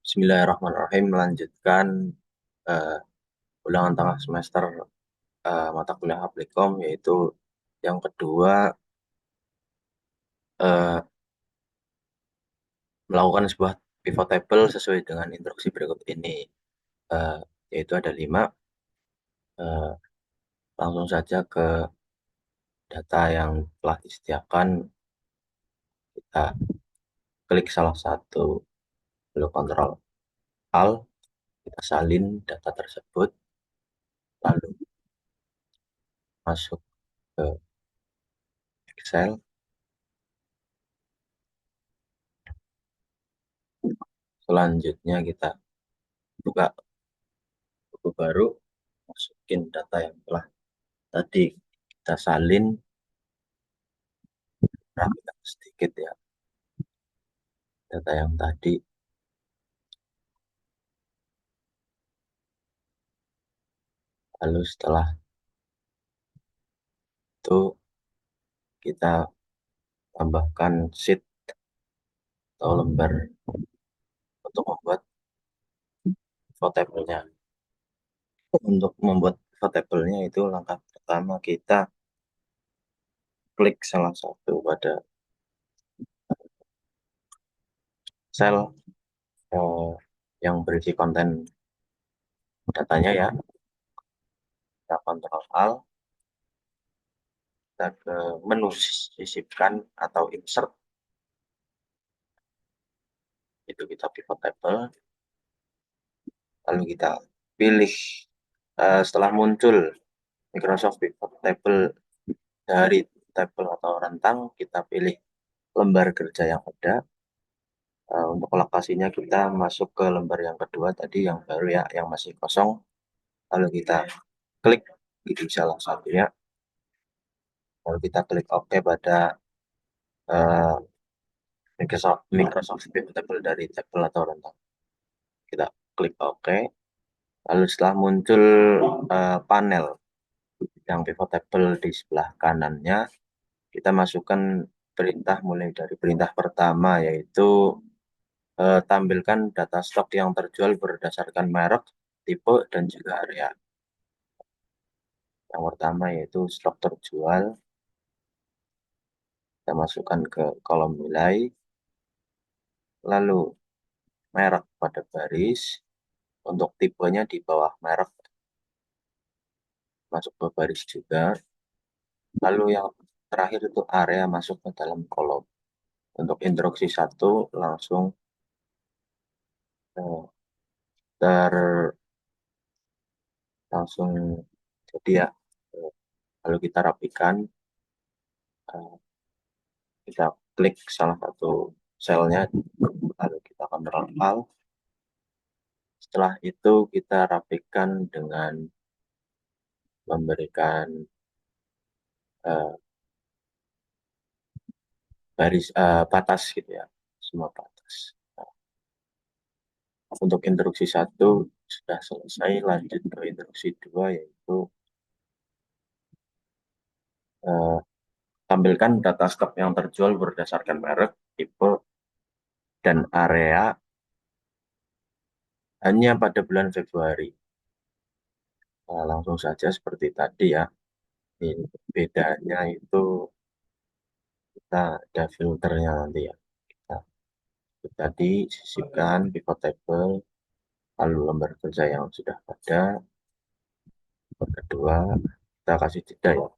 Bismillahirrahmanirrahim. Melanjutkan eh, ulangan tengah semester mata kuliah Applikom, yaitu yang kedua, eh, melakukan sebuah pivot table sesuai dengan instruksi berikut ini. Eh, Yaitu ada 5. Eh, Langsung saja ke data yang telah disediakan. Kita klik salah satu, lalu Ctrl Alt, kita salin data tersebut, lalu masuk ke Excel. Selanjutnya kita buka buku baru, masukin data yang telah tadi kita salin, rapikan sedikit ya data yang tadi. Lalu setelah itu kita tambahkan sheet atau lembar untuk membuat pivot-nya. Untuk membuat pivot-nya itu langkah pertama kita klik salah satu pada sel eh, yang berisi konten datanya ya. Kita Ctrl Alt, kita ke menu sisipkan atau insert, itu kita pivot table, lalu kita pilih setelah muncul Microsoft Pivot Table dari tabel atau rentang, kita pilih lembar kerja yang ada. Untuk lokasinya kita masuk ke lembar yang kedua tadi, yang baru ya, yang masih kosong. Lalu kita klik di salah satunya, lalu kita klik OK pada uh, Microsoft Pivot Table dari tabel atau rentang. Kita klik OK. Lalu setelah muncul panel yang pivot table di sebelah kanannya, kita masukkan perintah mulai dari perintah pertama, yaitu tampilkan data stok yang terjual berdasarkan merek, tipe, dan juga area. Yang pertama yaitu stok terjual. Kita masukkan ke kolom nilai, lalu merek pada baris, untuk tipenya di bawah merek masuk ke baris juga. Lalu yang terakhir itu area, masuk ke dalam kolom. Untuk instruksi 1 langsung eh, ter langsung jadi ya. Lalu kita rapikan, eh, kita klik salah satu selnya, lalu kita Ctrl Alt. Setelah itu kita rapikan dengan memberikan eh, batas gitu ya, semua batas. Nah, untuk instruksi 1 sudah selesai, lanjut ke instruksi 2, yaitu eh, tampilkan data stok yang terjual berdasarkan merek, tipe, dan area hanya pada bulan Februari. Nah, langsung saja seperti tadi ya. Ini bedanya itu kita ada filternya nanti ya. Kita tadi sisipkan pivot table, lalu lembar kerja yang sudah ada. Yang kedua, kita kasih jeda ya.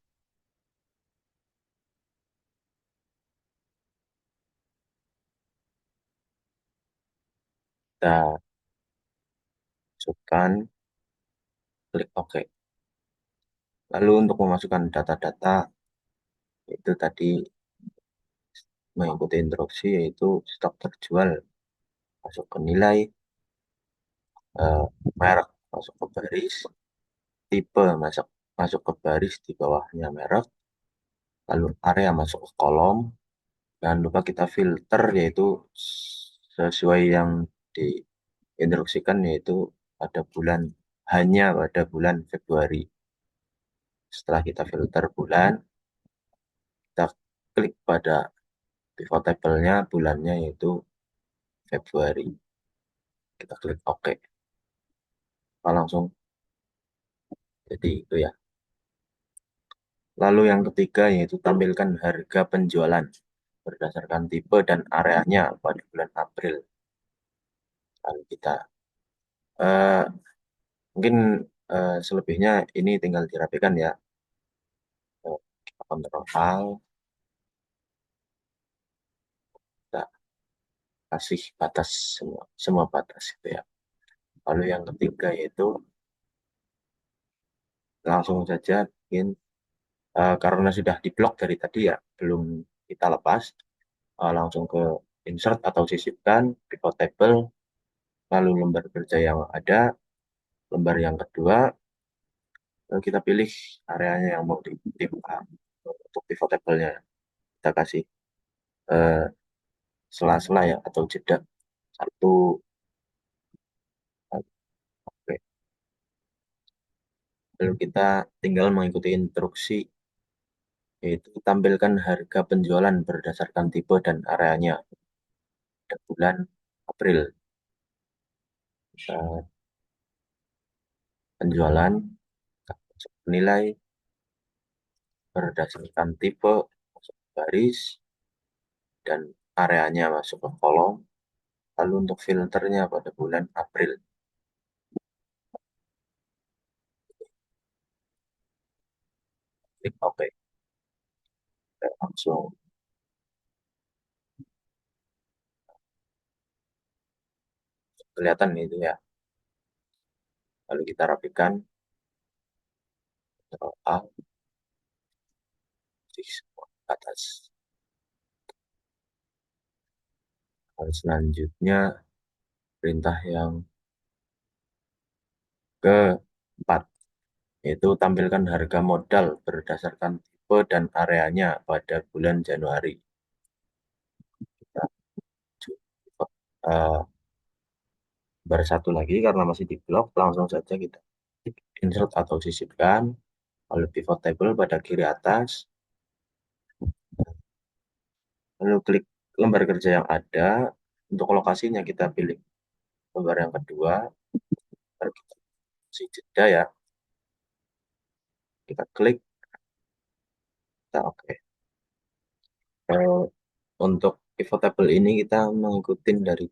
Kita masukkan, klik OK. Lalu untuk memasukkan data-data, itu tadi mengikuti instruksi, yaitu stok terjual masuk ke nilai, eh, merek masuk ke baris, tipe masuk masuk ke baris di bawahnya merek, lalu area masuk ke kolom. Jangan lupa kita filter, yaitu sesuai yang diinstruksikan, yaitu pada bulan, hanya pada bulan Februari. Setelah kita filter bulan, kita klik pada pivot table-nya bulannya, yaitu Februari. Kita klik OK. Kita langsung jadi itu ya. Lalu yang ketiga yaitu tampilkan harga penjualan berdasarkan tipe dan areanya pada bulan April. Lalu kita eh, mungkin selebihnya ini tinggal dirapikan ya. Kita kontrol Alt, kita kasih batas semua semua batas itu ya. Lalu yang ketiga yaitu langsung saja bikin karena sudah diblok dari tadi ya, belum kita lepas, langsung ke insert atau sisipkan, pivot table, lalu lembar kerja yang ada, lembar yang kedua, lalu kita pilih areanya yang mau ditimpa untuk pivot table-nya. Kita kasih eh, sela-sela ya atau jeda satu. Oke. Lalu kita tinggal mengikuti instruksi, yaitu tampilkan harga penjualan berdasarkan tipe dan areanya pada bulan April. Eh, Penjualan nilai berdasarkan tipe masuk ke baris dan areanya masuk ke kolom. Lalu untuk filternya pada bulan April, klik OK. Langsung kelihatan itu ya. Lalu kita rapikan, Ctrl A, di semua ke atas. Lalu selanjutnya perintah yang keempat, yaitu tampilkan harga modal berdasarkan tipe dan areanya pada bulan Januari. Kita uh, bersatu lagi karena masih di blok, langsung saja kita insert atau sisipkan, lalu pivot table pada kiri atas, lalu klik lembar kerja yang ada. Untuk lokasinya kita pilih lembar yang kedua, baru kita kasih jeda ya, kita klik, kita oke. Untuk pivot table ini kita mengikuti dari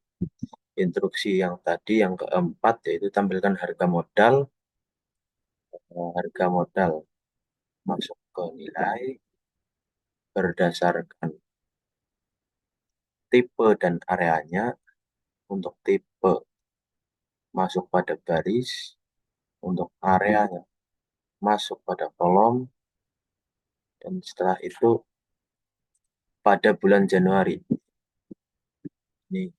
instruksi yang tadi yang keempat, yaitu tampilkan harga modal masuk ke nilai berdasarkan tipe dan areanya. Untuk tipe masuk pada baris, untuk areanya masuk pada kolom, dan setelah itu pada bulan Januari. Ini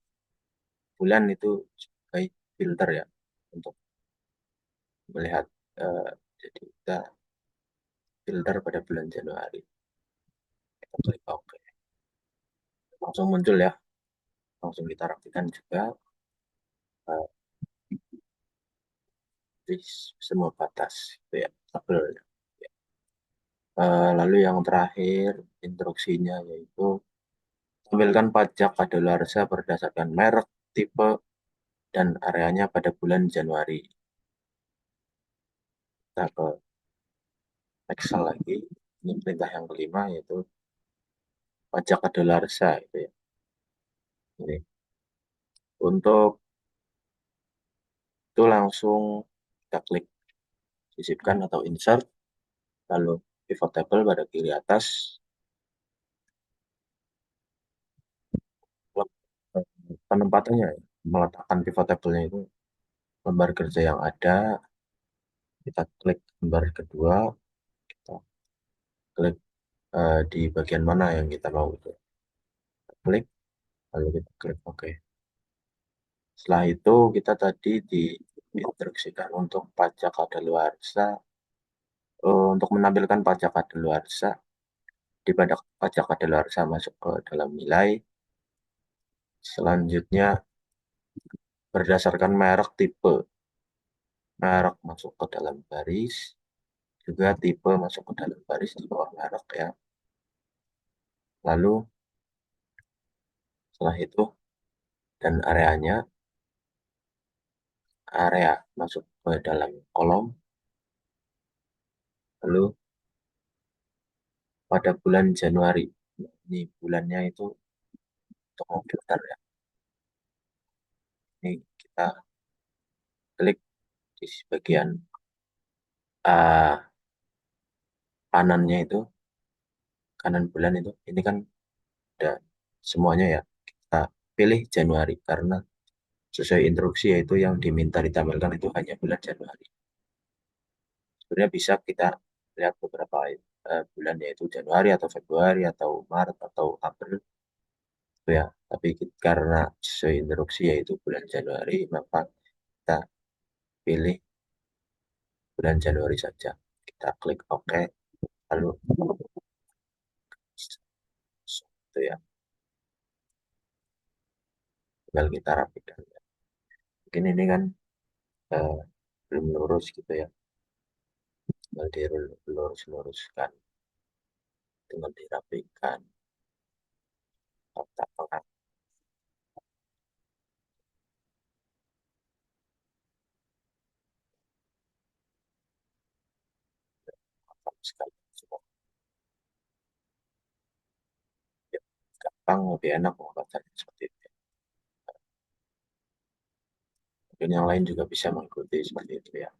bulan itu sebagai filter ya untuk melihat, eh, jadi kita filter pada bulan Januari. Kita klik OK. Langsung muncul ya, langsung kita rapikan juga eh, di semua batas itu ya, tabel. Lalu yang terakhir instruksinya yaitu tampilkan pajak kadaluarsa berdasarkan merek, tipe, dan areanya pada bulan Januari. Kita ke Excel lagi. Ini perintah yang kelima yaitu pajak kadaluarsa itu ya. Ini untuk itu langsung kita klik sisipkan atau insert, lalu pivot table pada kiri atas. Penempatannya ya, meletakkan pivot table-nya itu lembar kerja yang ada, kita klik lembar kedua, kita klik di bagian mana yang kita mau itu. Kita klik, lalu kita klik OK. Setelah itu kita tadi diinstruksikan untuk pajak kadaluarsa, untuk menampilkan pajak kadaluarsa di pada pajak kadaluarsa masuk ke dalam nilai. Selanjutnya berdasarkan merek, tipe, merek masuk ke dalam baris, juga tipe masuk ke dalam baris di bawah merek ya. Lalu setelah itu dan areanya area, masuk ke dalam kolom, lalu pada bulan Januari. Ini bulannya itu untuk memfilter ya. Ini kita klik di bagian kanannya itu, kanan bulan itu. Ini kan ada semuanya ya. Kita pilih Januari karena sesuai instruksi yaitu yang diminta ditampilkan itu hanya bulan Januari. Sebenarnya bisa kita lihat beberapa bulan yaitu Januari atau Februari atau Maret atau April gitu ya. Tapi karena sesuai instruksi yaitu bulan Januari, maka kita pilih bulan Januari saja. Kita klik OK, lalu itu ya, tinggal kita rapikan. Mungkin ini kan eh, belum lurus gitu ya, tinggal dilurus-luruskan, tinggal dirapikan, tak pengap sekali. Semua ya, gampang, lebih enak pengobatan seperti itu ya. Mungkin yang lain juga bisa mengikuti seperti itu ya.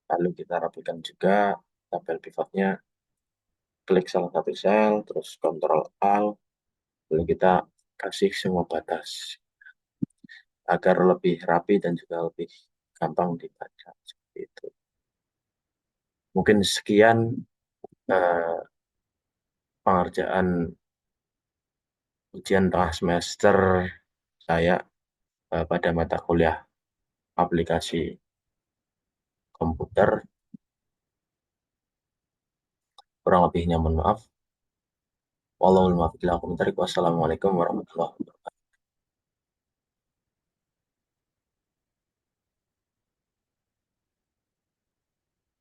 Lalu kita rapikan juga tabel pivotnya, klik salah satu sel, terus Ctrl Alt, lalu kita kasih semua batas agar lebih rapi dan juga lebih gampang dibaca seperti itu. Mungkin sekian eh, pengerjaan ujian tengah semester saya pada mata kuliah aplikasi komputer. Kurang lebihnya mohon maaf. Wassalamualaikum warahmatullahi wabarakatuh.